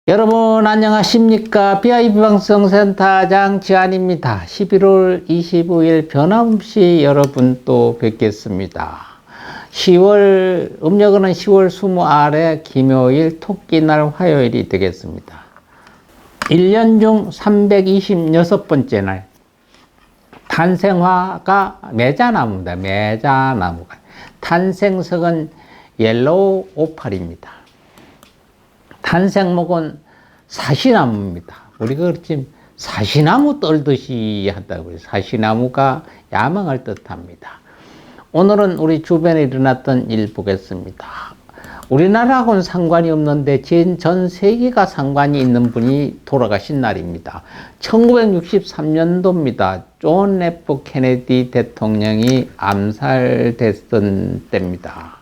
여러분 안녕하십니까? BIB방송센터장 지한입니다. 11월 25일 변함없이 여러분 또 뵙겠습니다. 음력은 10월 20아래 김요일 토끼날 화요일이 되겠습니다. 1년 중 326번째 날 탄생화가 매자나무입니다. 매자나무가 탄생석은 옐로우 오팔입니다. 탄생목은 사시나무입니다. 우리가 그렇지 사시나무 떨듯이 한다고 해요. 사시나무가 야망을 뜻합니다. 오늘은 우리 주변에 일어났던 일 보겠습니다. 우리나라하고는 상관이 없는데 전 세계가 상관이 있는 분이 돌아가신 날입니다. 1963년도입니다. 존 F 케네디 대통령이 암살됐던 때입니다.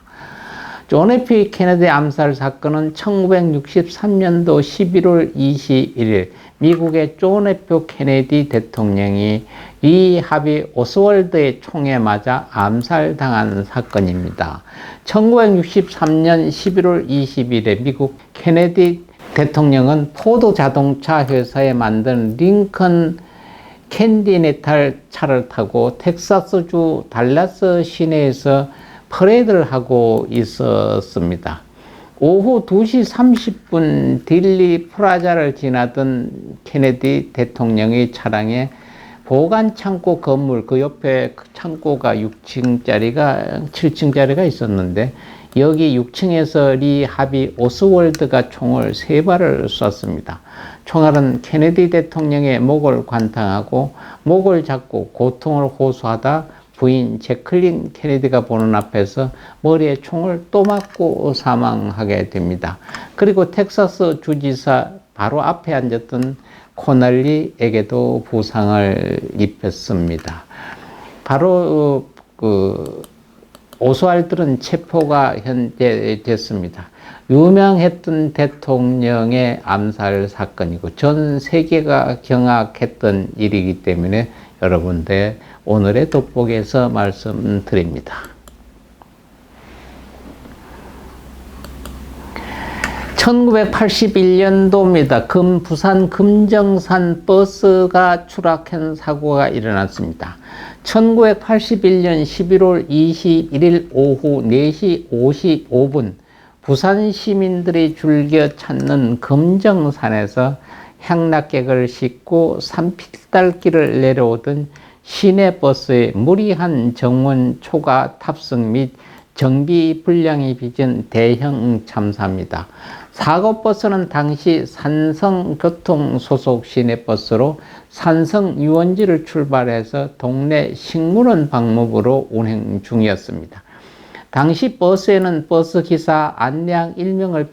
존 F 케네디 암살 사건은 1963년도 11월 21일 미국의 존 F 케네디 대통령이 리 하비 오스월드의 총에 맞아 암살당한 사건입니다. 1963년 11월 20일에 미국 케네디 대통령은 포드 자동차 회사에 만든 링컨 캔디네탈 차를 타고 텍사스주 달라스 시내에서 퍼레이드를 하고 있었습니다. 오후 2시 30분 딜리 프라자를 지나던 케네디 대통령의 차량에 보관 창고 건물 그 옆에 창고가 7층짜리가 있었는데 여기 6층에서 리 하비 오스월드가 총을 3발을 쐈습니다. 총알은 케네디 대통령의 목을 관통하고 목을 잡고 고통을 호소하다 부인 제클린 케네디가 보는 앞에서 머리에 총을 또 맞고 사망하게 됩니다. 그리고 텍사스 주지사 바로 앞에 앉았던 코널리에게도 부상을 입혔습니다. 바로 오스왈드는 체포가 현재 됐습니다. 유명했던 대통령의 암살 사건이고 전 세계가 경악했던 일이기 때문에 여러분들 오늘의 돋보기에서 말씀드립니다. 1981년도입니다. 부산 금정산 버스가 추락한 사고가 일어났습니다. 1981년 11월 21일 오후 4시 55분 부산 시민들이 즐겨 찾는 금정산에서 향락객을 싣고 산필달길을 내려오던 시내버스의 무리한 정원 초과 탑승 및 정비 불량이 빚은 대형 참사입니다. 사고버스는 당시 산성교통 소속 시내버스로 산성 유원지를 출발해서 동네 식물원 방목으로 운행 중이었습니다. 당시 버스에는 버스기사 안양 1명을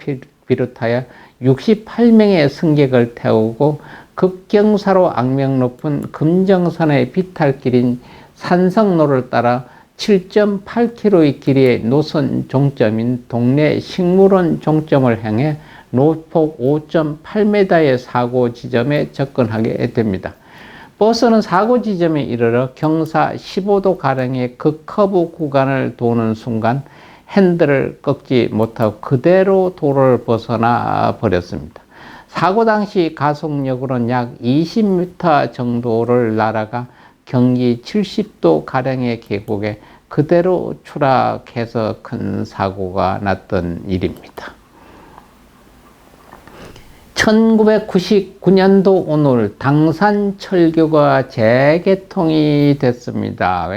비롯하여 68명의 승객을 태우고 급경사로 악명 높은 금정산의 비탈길인 산성로를 따라 7.8km의 길이의 노선 종점인 동네 식물원 종점을 향해 노폭 5.8m의 사고 지점에 접근하게 됩니다. 버스는 사고 지점에 이르러 경사 15도가량의 극커브 구간을 도는 순간 핸들을 꺾지 못하고 그대로 도로를 벗어나 버렸습니다. 사고 당시 가속력으로는 약 20m 정도를 날아가 경기 70도 가량의 계곡에 그대로 추락해서 큰 사고가 났던 일입니다. 1999년도 오늘 당산철교가 재개통이 됐습니다.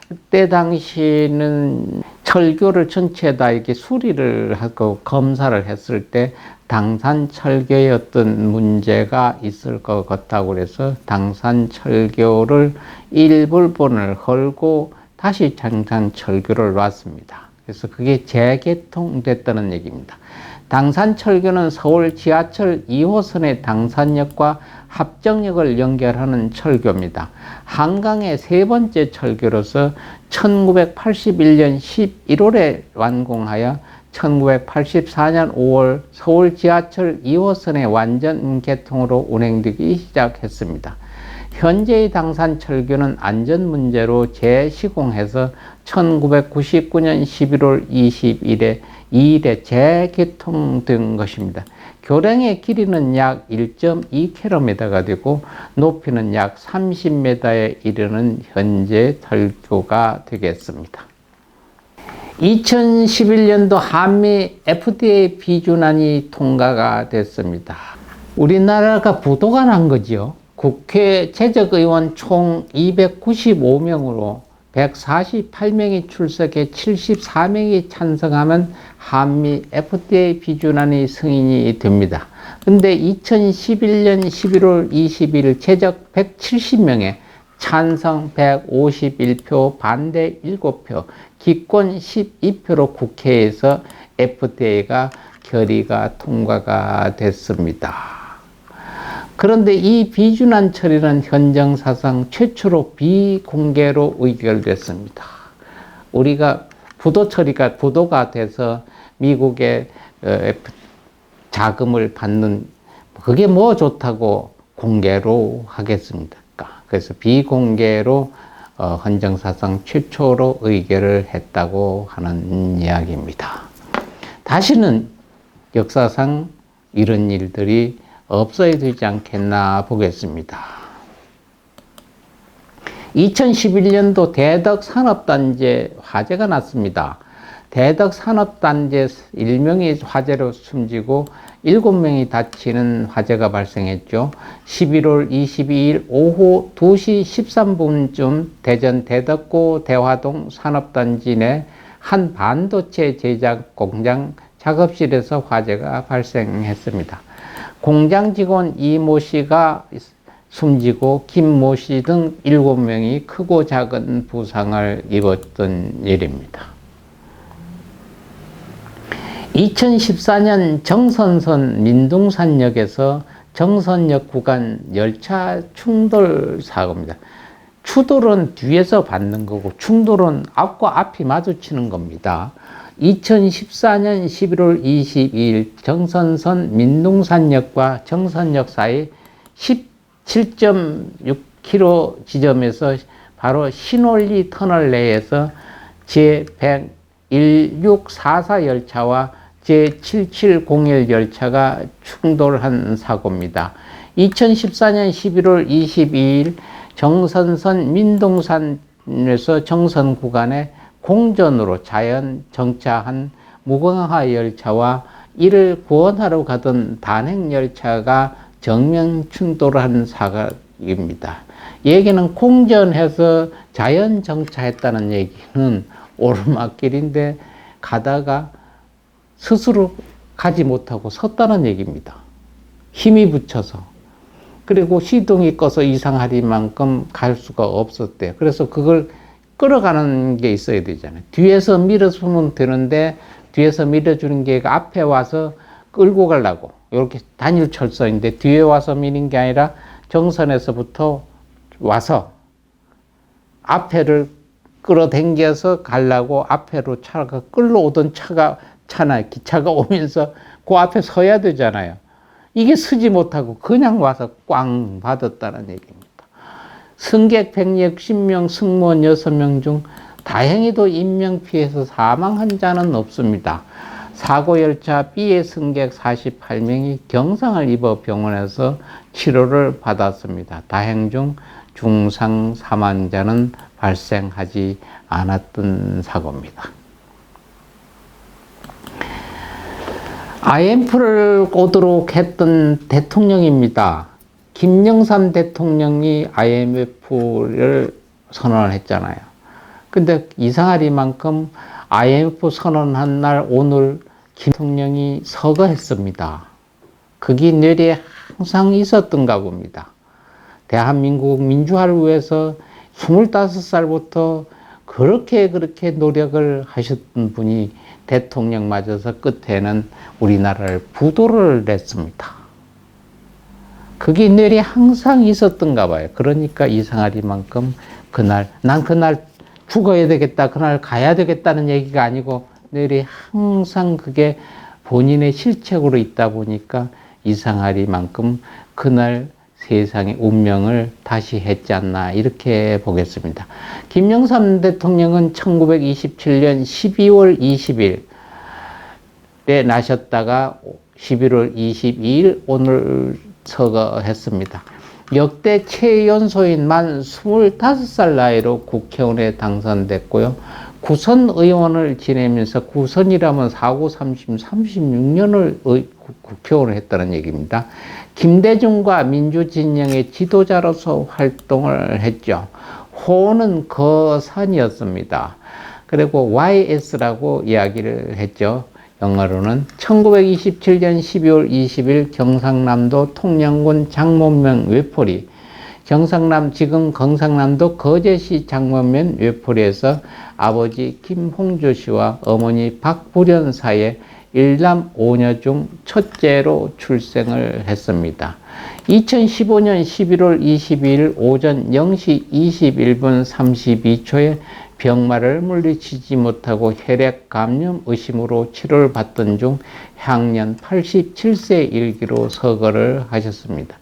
그때 당시는 철교를 전체에다 이렇게 수리를 하고 검사를 했을 때 당산철교에 어떤 문제가 있을 것 같다고 그래서 당산철교를 일부분을 헐고 다시 당산철교를 놨습니다. 그래서 그게 재개통됐다는 얘기입니다. 당산철교는 서울 지하철 2호선의 당산역과 합정역을 연결하는 철교입니다. 한강의 세 번째 철교로서 1981년 11월에 완공하여 1984년 5월 서울 지하철 2호선의 완전 개통으로 운행되기 시작했습니다. 현재의 당산철교는 안전 문제로 재시공해서 1999년 11월 20일에 2일에 재개통된 것입니다. 교량의 길이는 약 1.2km가 되고 높이는 약 30m에 이르는 현재 설교가 되겠습니다. 2011년도 한미 FDA 비준안이 통과가 됐습니다. 우리나라가 부도가 난 거죠. 국회 재적의원 총 295명으로 148명이 출석해 74명이 찬성하면 한미 FDA 비준안이 승인이 됩니다. 근데 2011년 11월 20일 최적 170명에 찬성 151표, 반대 7표, 기권 12표로 국회에서 FDA가 결의가 통과가 됐습니다. 그런데 이 비준안 처리는 헌정사상 최초로 비공개로 의결됐습니다. 우리가 부도가 돼서 미국의 자금을 받는, 그게 뭐 좋다고 공개로 하겠습니까? 그래서 비공개로 헌정사상 최초로 의결을 했다고 하는 이야기입니다. 다시는 역사상 이런 일들이 없어야 되지 않겠나 보겠습니다. 2011년도 대덕산업단지 화재가 났습니다. 대덕산업단지 1명이 화재로 숨지고 7명이 다치는 화재가 발생했죠. 11월 22일 오후 2시 13분쯤 대전 대덕구 대화동 산업단지 내 한 반도체 제작 공장 작업실에서 화재가 발생했습니다. 공장 직원 이모 씨가 숨지고 김모 씨 등 7명이 크고 작은 부상을 입었던 일입니다. 2014년 정선선 민둥산역에서 정선역 구간 열차 충돌 사고입니다. 추돌은 뒤에서 받는 거고 충돌은 앞과 앞이 마주치는 겁니다. 2014년 11월 22일 정선선 민둥산역과 정선역 사이 17.6km 지점에서 바로 신올리 터널 내에서 제11644 열차와 제7701 열차가 충돌한 사고입니다. 2014년 11월 22일 정선선 민둥산에서 정선 구간에 공전으로 자연 정차한 무궁화 열차와 이를 구원하러 가던 단행 열차가 정면 충돌한 사고입니다. 얘기는 공전해서 자연 정차했다는 얘기는 오르막길인데 가다가 스스로 가지 못하고 섰다는 얘기입니다. 힘이 붙여서. 그리고 시동이 꺼서 이상하리만큼 갈 수가 없었대요. 그래서 그걸 끌어가는 게 있어야 되잖아요. 뒤에서 밀어주면 되는데 뒤에서 밀어주는 게 앞에 와서 끌고 가려고 이렇게 단일 철선인데 뒤에 와서 미는 게 아니라 정선에서부터 와서 앞에를 끌어당겨서 가려고 앞에로 차가 끌러오던 차나 기차가 오면서 그 앞에 서야 되잖아요. 이게 서지 못하고 그냥 와서 꽝 받았다는 얘기입니다. 승객 160명, 승무원 6명 중 다행히도 인명피해에서 사망한 자는 없습니다. 사고열차 B의 승객 48명이 경상을 입어 병원에서 치료를 받았습니다. 다행 중 중상 사망자는 발생하지 않았던 사고입니다. IMF를 오도록 했던 대통령입니다. 김영삼 대통령이 IMF를 선언을 했잖아요. 근데 이상하리만큼 IMF 선언한 날 오늘 김 대통령이 서거했습니다. 그게 뇌리에 항상 있었던가 봅니다. 대한민국 민주화를 위해서 25살부터 그렇게 노력을 하셨던 분이 대통령 맞아서 끝에는 우리나라를 부도를 냈습니다. 그게 뇌리에 항상 있었던가 봐요. 그러니까 이상하리만큼 난 그날 죽어야 되겠다, 그날 가야 되겠다는 얘기가 아니고 뇌리에 항상 그게 본인의 실책으로 있다 보니까 이상하리만큼 그날 세상의 운명을 다시 했지 않나 이렇게 보겠습니다. 김영삼 대통령은 1927년 12월 20일 때 나셨다가 11월 22일 오늘 서거했습니다. 역대 최연소인 만 25살 나이로 국회의원에 당선됐고요. 구선 의원을 지내면서 구선이라면 4구 36년을 국회의원을 했다는 얘기입니다. 김대중과 민주진영의 지도자로서 활동을 했죠. 호는 거산이었습니다. 그리고 YS라고 이야기를 했죠. 영어로는 1927년 12월 20일 경상남도 통영군 장문면 외포리, 경상남 지금 경상남도 거제시 장문면 외포리에서 아버지 김홍주 씨와 어머니 박부련 사이에 일남 5녀 중 첫째로 출생을 했습니다. 2015년 11월 22일 오전 0시 21분 32초에 병마를 물리치지 못하고 혈액 감염 의심으로 치료를 받던 중 향년 87세 일기로 서거를 하셨습니다.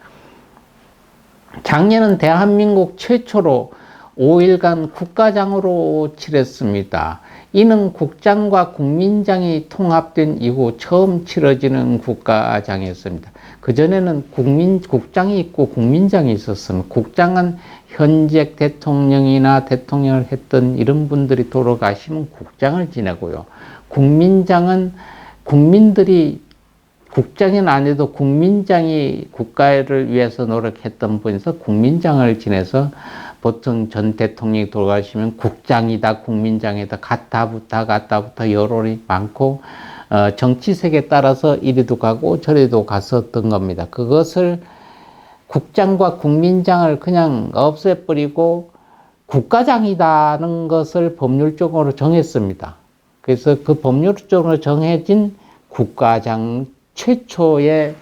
작년은 대한민국 최초로 5일간 국가장으로 치렀습니다. 이는 국장과 국민장이 통합된 이후 처음 치러지는 국가장이었습니다. 그전에는 국장이 있고 국민장이 있었습니다. 국장은 현직 대통령이나 대통령을 했던 이런 분들이 돌아가시면 국장을 지내고요. 국민장은 국민들이 국장은 안 해도 국민장이 국가를 위해서 노력했던 분에서 국민장을 지내서 보통 전 대통령이 돌아가시면 국장이다, 국민장이다, 갔다 붙어 여론이 많고, 정치색에 따라서 이리도 가고 저리도 갔었던 겁니다. 그것을 국장과 국민장을 그냥 없애버리고 국가장이다는 것을 법률적으로 정했습니다. 그래서 그 법률적으로 정해진 국가장, 최초의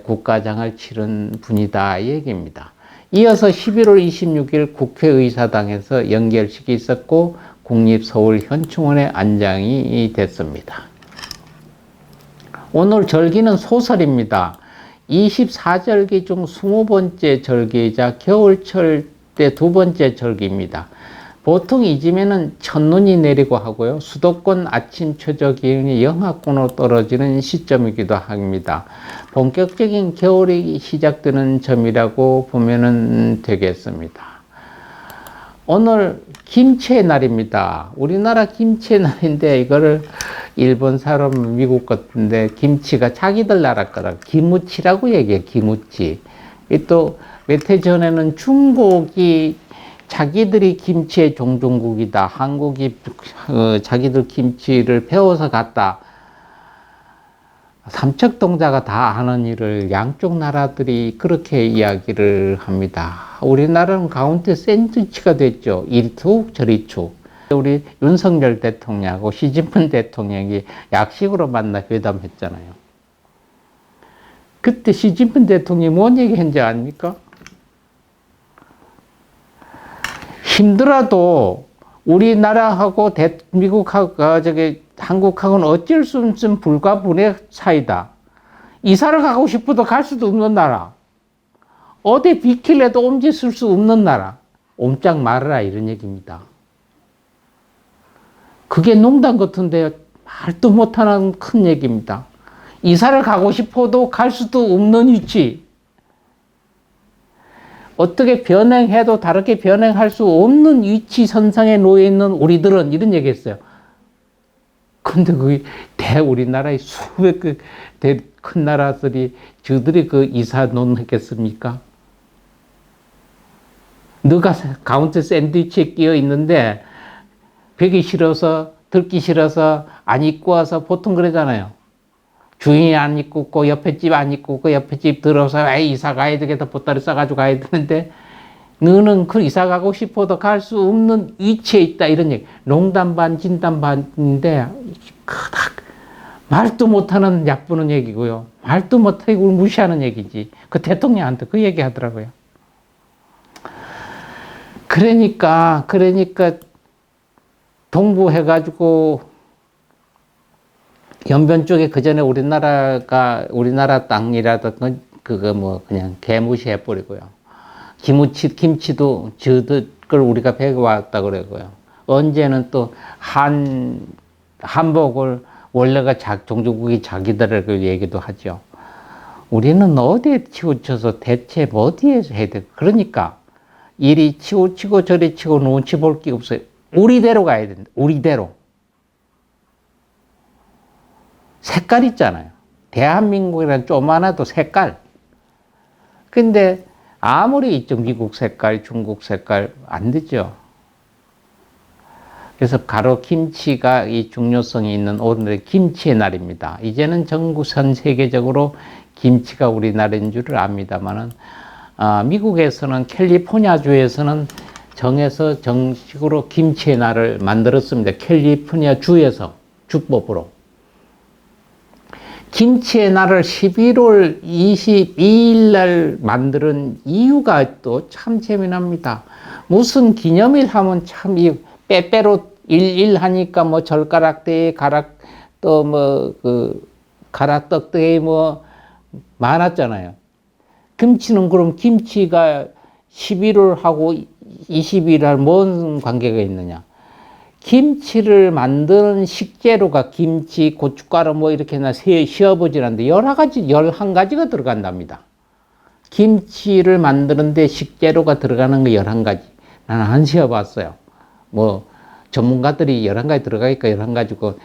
국가장을 치른 분이다 이 얘기입니다. 이어서 11월 26일 국회의사당에서 연결식이 있었고 국립서울현충원에 안장이 됐습니다. 오늘 절기는 소설입니다. 24절기 중 20번째 절기이자 겨울철 때 두 번째 절기입니다. 보통 이쯤에는 첫눈이 내리고 하고요. 수도권 아침 최저 기온이 영하권으로 떨어지는 시점이기도 합니다. 본격적인 겨울이 시작되는 점이라고 보면 되겠습니다. 오늘 김치의 날입니다. 우리나라 김치의 날인데 이거를 일본 사람, 미국 같은데 김치가 자기들 나라 거라 기무치라고 얘기해. 기무치. 또 몇 해 전에는 중국이 자기들이 김치의 종종국이다. 한국이 자기들 김치를 배워서 갔다. 삼척동자가 다 하는 일을 양쪽 나라들이 그렇게 이야기를 합니다. 우리나라는 가운데 샌드위치가 됐죠. 이리 툭 저리 툭. 우리 윤석열 대통령하고 시진핑 대통령이 약식으로 만나 회담했잖아요. 그때 시진핑 대통령이 뭔 얘기 했는지 아닙니까? 힘들어도 우리나라하고 미국하고 한국하고는 어쩔 수 없는 불가분의 사이다. 이사를 가고 싶어도 갈 수도 없는 나라. 어디 비킬래도 옴짓을 수 없는 나라. 옴짝 말아라 이런 얘기입니다. 그게 농담 같은데 말도 못하는 큰 얘기입니다. 이사를 가고 싶어도 갈 수도 없는 위치. 어떻게 변행해도 다르게 변행할 수 없는 위치 선상에 놓여 있는 우리들은 이런 얘기 했어요. 근데 우리나라의 수백 큰 나라들이 저들이 그 이사 논했겠습니까? 너가 가운데 샌드위치에 끼어 있는데 벽이 싫어서, 듣기 싫어서 안 입고 와서 보통 그러잖아요. 주인이 안 입고 있고 옆에 집 안 입고 있고 옆에 집 들어서 에이 이사 가야 되겠다 보따리 싸가지고 가야 되는데 너는 그 이사 가고 싶어도 갈 수 없는 위치에 있다 이런 얘기. 농담 반 진담 반인데 그닥 말도 못하는 얕부는 얘기고요. 말도 못하고 무시하는 얘기지. 그 대통령한테 그 얘기 하더라고요. 그러니까 동부해가지고 연변 쪽에 그 전에 우리나라 땅이라든 그거 뭐 그냥 개무시해 버리고요. 김치도 저들 걸 우리가 배워왔다 그러고요. 언제는 또 한복을 원래가 종주국이 자기들의 그 얘기도 하죠. 우리는 어디에 치우쳐서 대체 어디에서 해야 돼? 그러니까 이리 치우치고 저리 치고 눈치 볼 게 없어요. 우리대로 가야 된다. 우리대로. 색깔 있잖아요. 대한민국이란 조그마나도 색깔. 근데 아무리 이쪽 미국 색깔, 중국 색깔 안 되죠. 그래서 가로 김치가 이 중요성이 있는 오늘의 김치의 날입니다. 이제는 전 세계적으로 김치가 우리나라인 줄을 압니다만은 미국에서는 캘리포니아주에서는 정해서 정식으로 김치의 날을 만들었습니다. 캘리포니아 주에서 주법으로. 김치의 날을 11월 22일 날 만드는 이유가 또 참 재미납니다. 무슨 기념일 하면 참 이 빼빼로 11 하니까 뭐 젓가락대회 가락 또 뭐 그 가락떡대회 뭐 많았잖아요. 김치는 그럼 김치가 11월하고 22일 뭔 관계가 있느냐? 김치를 만드는 식재료가 김치, 고춧가루 뭐 이렇게나 쉬어보질 않는데 여러 가지, 11가지가 들어간답니다. 김치를 만드는데 식재료가 들어가는 거 11가지. 나는 안 쉬어봤어요. 뭐 전문가들이 11가지 들어가니까 11가지고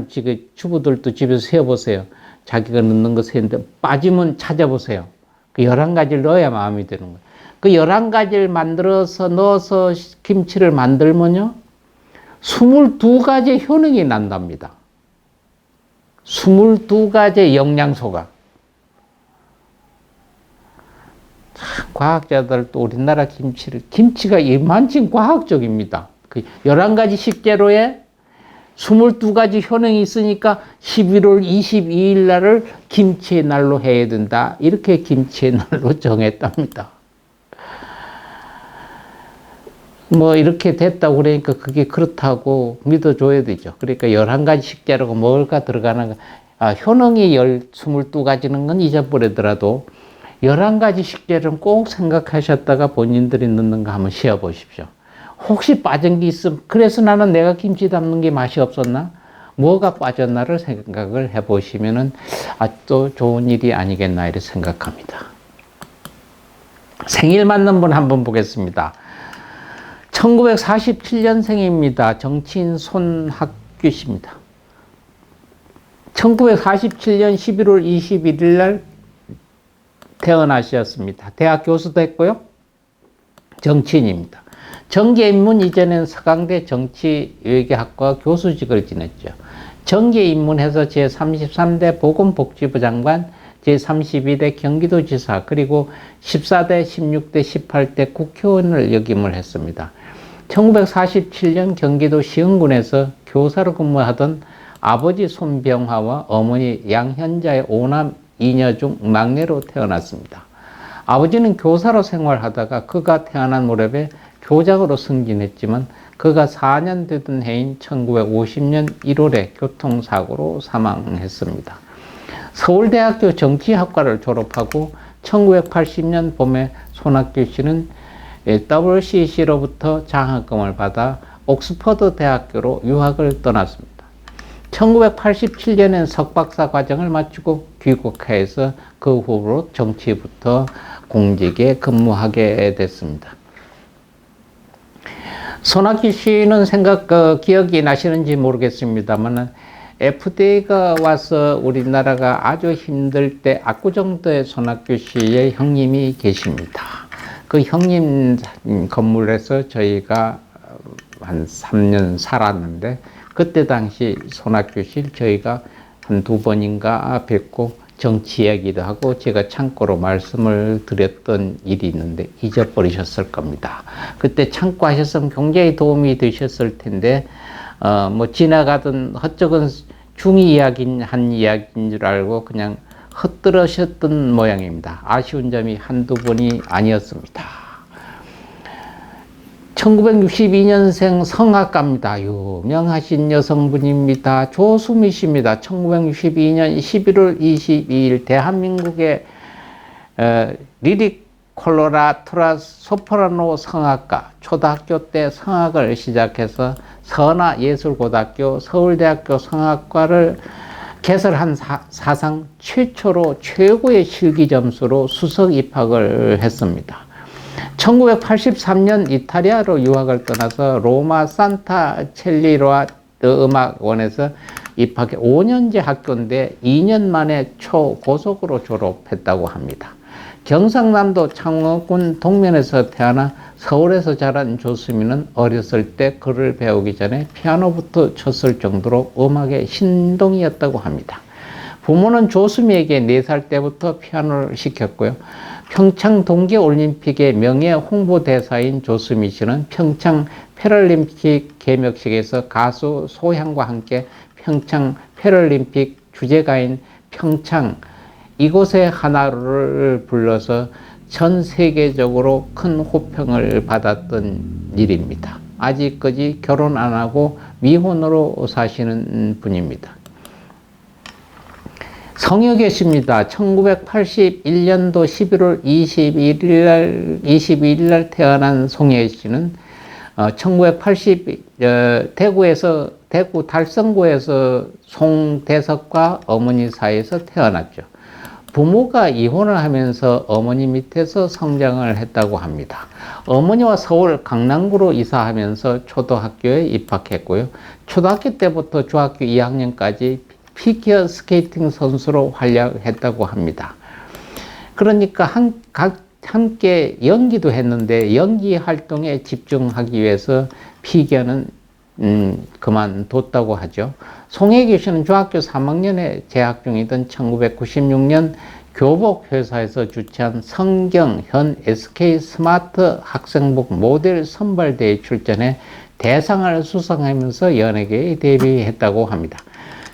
지금 주부들도 집에서 세어보세요. 자기가 넣는 거 세는데 빠지면 찾아보세요. 그 11가지를 넣어야 마음이 드는 거예요. 그 11가지를 만들어서 넣어서 김치를 만들면요. 22가지 효능이 난답니다. 22가지 영양소가. 과학자들도 우리나라 김치가 이만큼 과학적입니다. 그 11가지 식재료에 22가지 효능이 있으니까 11월 22일 날을 김치의 날로 해야 된다. 이렇게 김치의 날로 정했답니다. 뭐 이렇게 됐다고 그러니까 그게 그렇다고 믿어줘야 되죠. 그러니까 11가지 식재료가 뭘까 들어가는 효능이 22가지는 건 잊어버리더라도 11가지 식재료는 꼭 생각하셨다가 본인들이 넣는 거 한번 쉬어 보십시오. 혹시 빠진 게 있으면 그래서 나는 내가 김치 담는 게 맛이 없었나? 뭐가 빠졌나를 생각을 해보시면은 또 좋은 일이 아니겠나 이렇게 생각합니다. 생일 맞는 분 한번 보겠습니다. 1947년생입니다. 정치인 손학규 씨입니다. 1947년 11월 21일 날 태어나셨습니다. 대학 교수도 했고요. 정치인입니다. 정계 입문 이전엔 서강대 정치외교학과 교수직을 지냈죠. 정계 입문해서 제33대 보건복지부 장관, 제32대 경기도지사, 그리고 14대, 16대, 18대 국회의원을 역임을 했습니다. 1947년 경기도 시흥군에서 교사로 근무하던 아버지 손병화와 어머니 양현자의 5남 2녀 중 막내로 태어났습니다. 아버지는 교사로 생활하다가 그가 태어난 무렵에 교장으로 승진했지만 그가 4년 되던 해인 1950년 1월에 교통사고로 사망했습니다. 서울대학교 정치학과를 졸업하고 1980년 봄에 손학규 씨는 WCC로부터 장학금을 받아 옥스퍼드 대학교로 유학을 떠났습니다. 1987년엔 석박사 과정을 마치고 귀국해서 그 후로 정치부터 공직에 근무하게 됐습니다. 손학규 씨는 기억이 나시는지 모르겠습니다만 FDA가 와서 우리나라가 아주 힘들 때 압구정도에 손학규 씨의 형님이 계십니다. 그 형님 건물에서 저희가 한 3년 살았는데 그때 당시 손학규 씨 저희가 한 2번인가 뵙고 정치 이야기도 하고 제가 참고로 말씀을 드렸던 일이 있는데 잊어버리셨을 겁니다. 그때 참고하셨으면 굉장히 도움이 되셨을 텐데 뭐 지나가던 헛적은 중이 한 이야기인 줄 알고 그냥 헛들으셨던 모양입니다. 아쉬운 점이 한두 번이 아니었습니다. 1962년생 성악가입니다. 유명하신 여성분입니다. 조수미 씨입니다. 1962년 11월 22일 대한민국의 리릭 콜로라투라 소프라노 성악과, 초등학교 때 성악을 시작해서 선화예술고등학교, 서울대학교 성악과를 개설한 사상 최초로 최고의 실기 점수로 수석 입학을 했습니다. 1983년 이탈리아로 유학을 떠나서 로마 산타 첼리로아 음악원에서 입학해 5년제 학교인데 2년 만에 초고속으로 졸업했다고 합니다. 경상남도 창원군 동면에서 태어나 서울에서 자란 조수미는 어렸을 때 글을 배우기 전에 피아노부터 쳤을 정도로 음악의 신동이었다고 합니다. 부모는 조수미에게 4살 때부터 피아노를 시켰고요. 평창 동계올림픽의 명예 홍보대사인 조수미 씨는 평창 패럴림픽 개막식에서 가수 소향과 함께 평창 패럴림픽 주제가인 평창 이곳의 하나를 불러서 전 세계적으로 큰 호평을 받았던 일입니다. 아직까지 결혼 안 하고 미혼으로 사시는 분입니다. 성역에 씨입니다. 1981년도 11월 22일 날 태어난 송혜 씨는 1980 대구 달성구에서 송대석과 어머니 사이에서 태어났죠. 부모가 이혼을 하면서 어머니 밑에서 성장을 했다고 합니다. 어머니와 서울 강남구로 이사하면서 초등학교에 입학했고요. 초등학교 때부터 중학교 2학년까지 피겨 스케이팅 선수로 활약했다고 합니다. 그러니까 함께 연기도 했는데 연기 활동에 집중하기 위해서 피겨는 그만뒀다고 하죠. 송혜교 씨는 중학교 3학년에 재학 중이던 1996년 교복회사에서 주최한 성경 현 SK 스마트 학생복 모델 선발대회에 출전해 대상을 수상하면서 연예계에 데뷔했다고 합니다.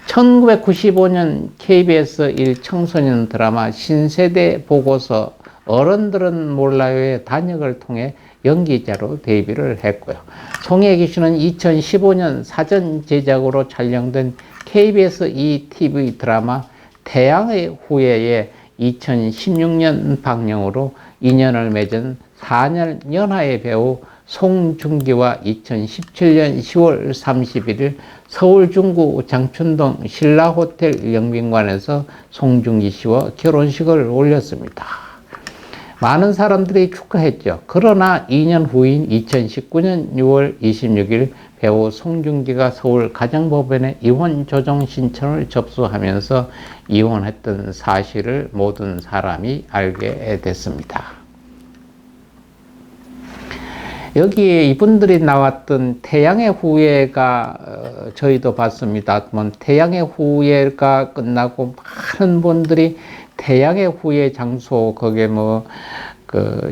1995년 KBS 1 청소년 드라마 신세대 보고서 어른들은 몰라요의 단역을 통해 연기자로 데뷔를 했고요. 송혜교 씨는 2015년 사전 제작으로 촬영된 KBS ETV 드라마 태양의 후예에 2016년 방영으로 인연을 맺은 4년 연하의 배우 송중기와 2017년 10월 31일 서울 중구 장춘동 신라호텔 영빈관에서 송중기 씨와 결혼식을 올렸습니다. 많은 사람들이 축하했죠. 그러나 2년 후인 2019년 6월 26일 배우 송중기가 서울 가정법원에 이혼 조정 신청을 접수하면서 이혼했던 사실을 모든 사람이 알게 됐습니다. 여기에 이분들이 나왔던 태양의 후예가 저희도 봤습니다. 태양의 후예가 끝나고 많은 분들이 태양의 후예 장소 거기에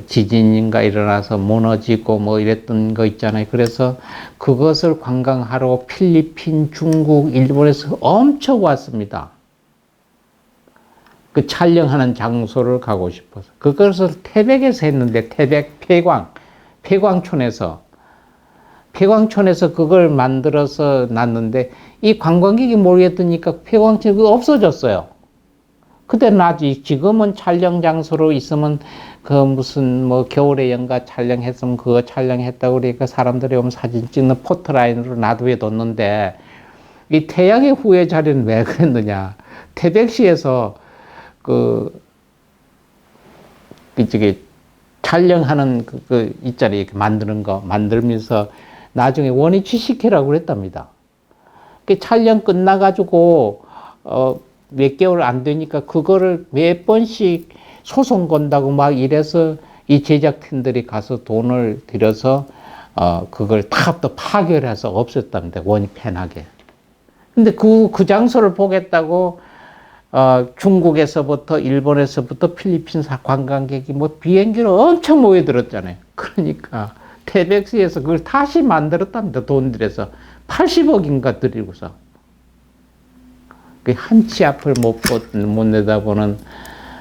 지진인가 일어나서 무너지고 이랬던 거 있잖아요. 그래서 그것을 관광하러 필리핀, 중국, 일본에서 엄청 왔습니다. 그 촬영하는 장소를 가고 싶어서. 그것을 태백에서 했는데 태백 폐광촌에서 그걸 만들어서 놨는데 이 관광객이 모르겠으니까 폐광촌이 없어졌어요. 그때는 아직 지금은 촬영 장소로 있으면 겨울에 연가 촬영했으면 그거 촬영했다고 그러니까 사람들이 오면 사진 찍는 포토라인으로 놔두어뒀는데 이 태양의 후예 자리는 왜 그랬느냐. 태백시에서 이쪽에 촬영하는 있잖아요. 이렇게 만들면서 나중에 원위 취식회라고 그랬답니다. 그 촬영 끝나가지고, 몇 개월 안 되니까 그거를 몇 번씩 소송 건다고 이래서 이 제작팀들이 가서 돈을 들여서, 그걸 다 또 파괴해서 없앴답니다. 원위 폐나게. 근데 그 장소를 보겠다고, 중국에서부터 일본에서부터 필리핀 관광객이 비행기로 엄청 모여들었잖아요. 그러니까 태백시에서 그걸 다시 만들었답니다. 돈 들여서 80억인가 들이고서 한 치 앞을 못 내다보는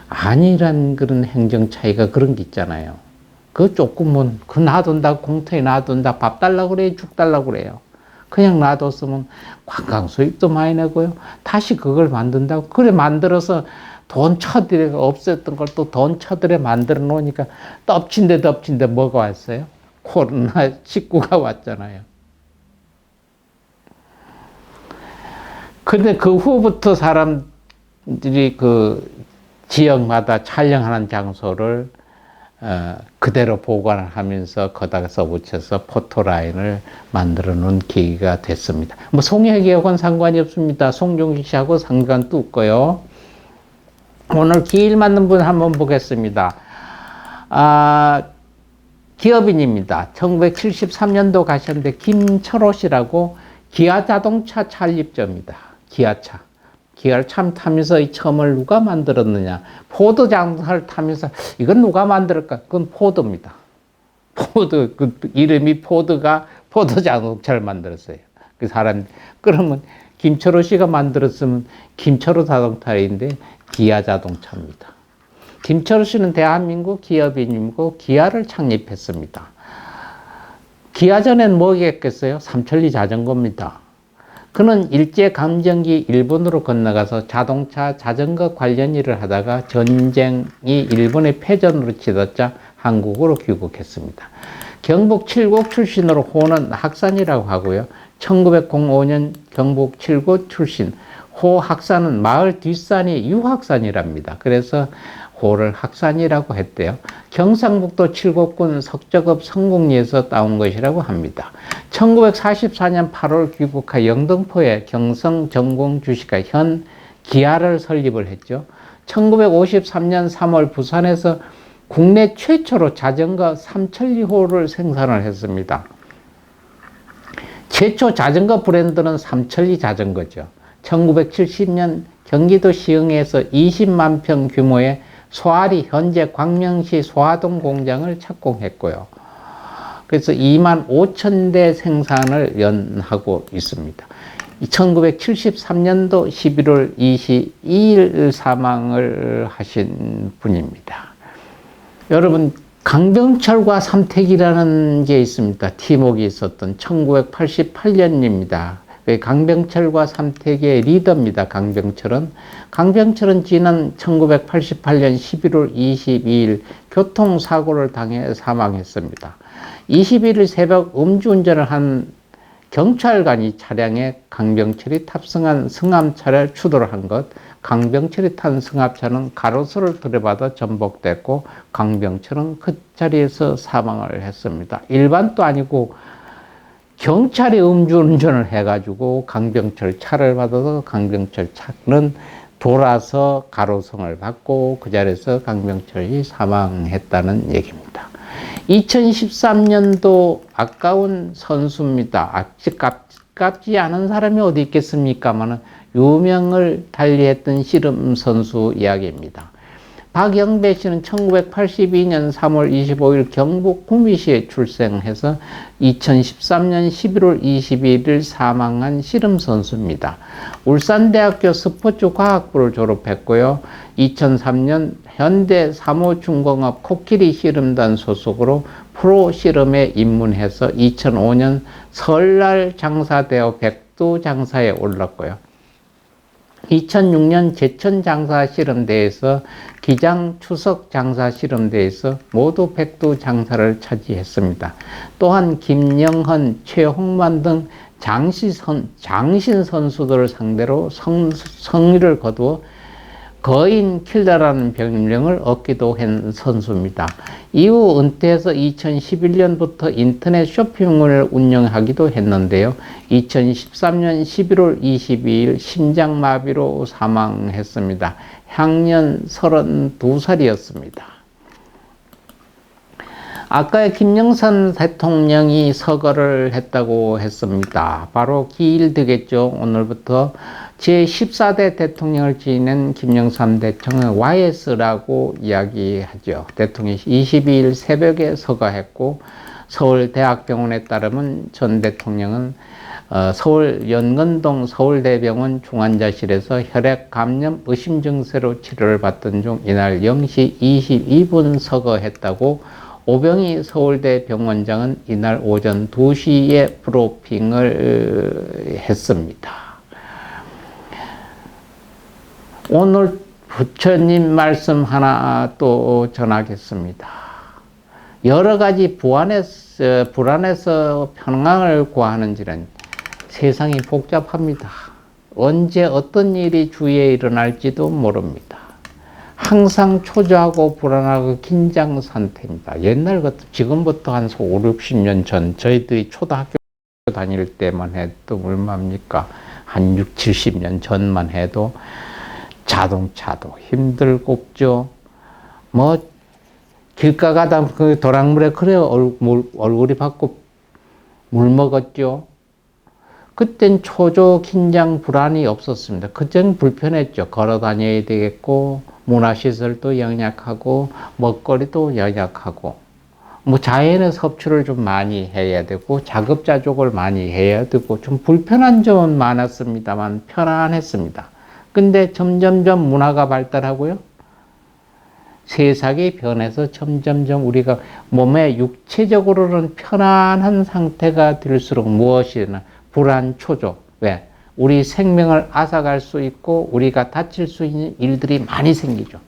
아니란 그런 행정 차이가 그런 게 있잖아요. 그 조금은 놔둔다, 공터에 놔둔다, 밥 달라고 그래요, 죽 달라고 그래요. 그냥 놔뒀으면 관광 수입도 많이 내고요. 다시 그걸 만든다고. 그래 만들어서 돈 쳐들여 없앴던 걸 또 돈 쳐들여 만들어 놓으니까 덮친데 뭐가 왔어요? 코로나19가 왔잖아요. 근데 그 후부터 사람들이 그 지역마다 촬영하는 장소를 그대로 보관을 하면서 거기다가 써붙여서 포토라인을 만들어 놓은 계기가 됐습니다. 뭐 송혜교하고는 상관이 없습니다. 송중기 씨하고 상관도 없고요. 오늘 기일 맞는 분 한번 보겠습니다. 기업인입니다. 1973년도 가셨는데 김철호 씨라고 기아 자동차 창립자입니다. 기아차. 기아를 참 타면서 이 처음을 누가 만들었느냐. 포드 자동차를 타면서 이건 누가 만들었까? 그건 포드입니다. 포드, 그 이름이 포드가 포드 자동차를 만들었어요. 그 사람, 그러면 김철호 씨가 만들었으면 김철호 자동차인데 기아 자동차입니다. 김철호 씨는 대한민국 기업인이고 기아를 창립했습니다. 기아 전엔 뭐겠어요? 삼천리 자전거입니다. 그는 일제감정기 일본으로 건너가서 자동차, 자전거 관련 일을 하다가 전쟁이 일본의 패전으로 치닫자 한국으로 귀국했습니다. 경북 칠곡 출신으로 호는 학산이라고 하고요. 1905년 경북 칠곡 출신 호 학산은 마을 뒷산이 유학산이랍니다. 그래서 호를 학산이라고 했대요. 경상북도 칠곡군 석저급 성공리에서 따온 것이라고 합니다. 1944년 8월 귀국하 영등포에 경성 전공 주식가 현 기아를 설립을 했죠. 1953년 3월 부산에서 국내 최초로 자전거 삼천리호를 생산을 했습니다. 최초 자전거 브랜드는 삼천리 자전거죠. 1970년 경기도 시흥에서 20만 평 규모의 소아리 현재 광명시 소아동 공장을 착공했고요. 그래서 2만 5천 대 생산을 연하고 있습니다. 1973년도 11월 22일 사망을 하신 분입니다. 여러분 강병철과 삼택이라는 게 있습니다. 팀웍이 있었던 1988년입니다. 강병철과 삼택의 리더입니다. 강병철은 지난 1988년 11월 22일 교통사고를 당해 사망했습니다. 21일 새벽 음주운전을 한 경찰관이 차량에 강병철이 탑승한 승합차를 추돌을 한 것, 강병철이 탄 승합차는 가로수를 들여받아 전복됐고 강병철은 그 자리에서 사망을 했습니다. 일반도 아니고 경찰이 음주운전을 해가지고 강병철 차를 받아서 강병철 차는 돌아서 가로성을 받고 그 자리에서 강병철이 사망했다는 얘기입니다. 2013년도 아까운 선수입니다. 아직 깝지 않은 사람이 어디 있겠습니까만은 유명을 달리했던 씨름 선수 이야기입니다. 박영배 씨는 1982년 3월 25일 경북 구미시에 출생해서 2013년 11월 21일 사망한 씨름 선수입니다. 울산대학교 스포츠과학부를 졸업했고요. 2003년 현대 사무중공업 코끼리 씨름단 소속으로 프로 씨름에 입문해서 2005년 설날 장사되어 백두장사에 올랐고요. 2006년 제천 장사 씨름대회에서 기장 추석 장사 씨름대회에서 모두 백두 장사를 차지했습니다. 또한 김영헌, 최홍만 등 장신 선수들을 상대로 성리를 거두어 거인 킬러라는 별명을 얻기도 한 선수입니다. 이후 은퇴해서 2011년부터 인터넷 쇼핑몰을 운영하기도 했는데요. 2013년 11월 22일 심장마비로 사망했습니다. 향년 32살이었습니다. 아까의 김영삼 대통령이 서거를 했다고 했습니다. 바로 기일 되겠죠. 오늘부터 제14대 대통령을 지낸 김영삼 대통령 YS라고 이야기하죠. 대통령이 22일 새벽에 서거했고 서울대학병원에 따르면 전 대통령은 서울 연근동 서울대병원 중환자실에서 혈액 감염 의심 증세로 치료를 받던 중 이날 0시 22분 서거했다고 오병희 서울대 병원장은 이날 오전 2시에 브리핑을 했습니다. 오늘 부처님 말씀 하나 또 전하겠습니다. 여러 가지 불안해서 평강을 구하는지는 세상이 복잡합니다. 언제 어떤 일이 주위에 일어날지도 모릅니다. 항상 초조하고 불안하고 긴장 상태입니다. 옛날 같은 지금부터 한 5, 60년 전 저희들이 초등학교 다닐 때만 해도 얼마입니까? 한 6, 70년 전만 해도 자동차도 힘들고죠. 뭐 길가 가다 그 도랑물에 그래 얼굴이 받고 물 먹었죠. 그땐 초조, 긴장, 불안이 없었습니다. 그땐 불편했죠. 걸어 다녀야 되겠고, 문화시설도 연약하고, 먹거리도 연약하고, 뭐 자연의 섭취를 좀 많이 해야 되고, 자급자족을 많이 해야 되고, 좀 불편한 점은 많았습니다만, 편안했습니다. 근데 점점점 문화가 발달하고요. 세상이 변해서 점점점 우리가 몸에 육체적으로는 편안한 상태가 될수록 무엇이나 불안, 초조. 왜? 우리 생명을 앗아갈 수 있고 우리가 다칠 수 있는 일들이 많이 생기죠.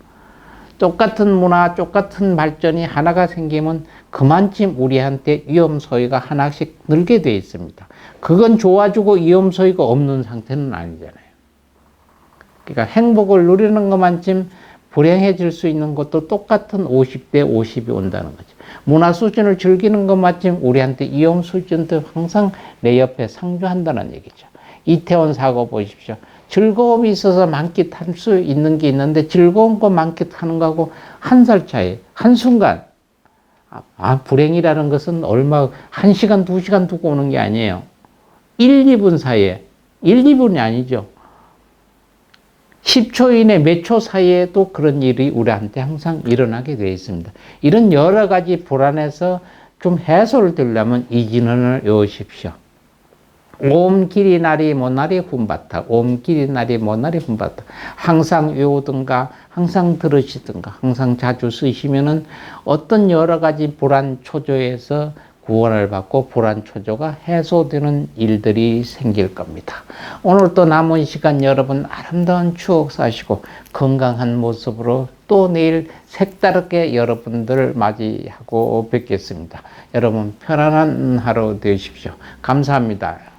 똑같은 문화, 똑같은 발전이 하나가 생기면 그만큼 우리한테 위험 소위가 하나씩 늘게 되어 있습니다. 그건 좋아지고 위험 소위가 없는 상태는 아니잖아요. 그러니까 행복을 누리는 것만큼 불행해질 수 있는 것도 똑같은 50대 50이 온다는 거죠. 문화 수준을 즐기는 것만큼 우리한테 위험 수준도 항상 내 옆에 상주한다는 얘기죠. 이태원 사고 보십시오. 즐거움이 있어서 만끽할 수 있는 게 있는데 즐거운 거 만끽하는 거하고 한 살 차이, 한순간. 불행이라는 것은 1시간, 2시간 두고 오는 게 아니에요. 1, 2분 사이에, 1, 2분이 아니죠. 10초 이내 몇 초 사이에도 그런 일이 우리한테 항상 일어나게 되어 있습니다. 이런 여러 가지 불안에서 좀 해소를 되려면 이 진언을 외우십시오. 옴 기리 나리 모나리 훔바타. 옴 기리 나리 모나리 훔바타. 항상 외우든가 항상 들으시든가 항상 자주 쓰시면은 어떤 여러 가지 불안 초조에서 구원을 받고 불안 초조가 해소되는 일들이 생길 겁니다. 오늘 또 남은 시간 여러분 아름다운 추억 사시고 건강한 모습으로 또 내일 색다르게 여러분들 맞이하고 뵙겠습니다. 여러분 편안한 하루 되십시오. 감사합니다.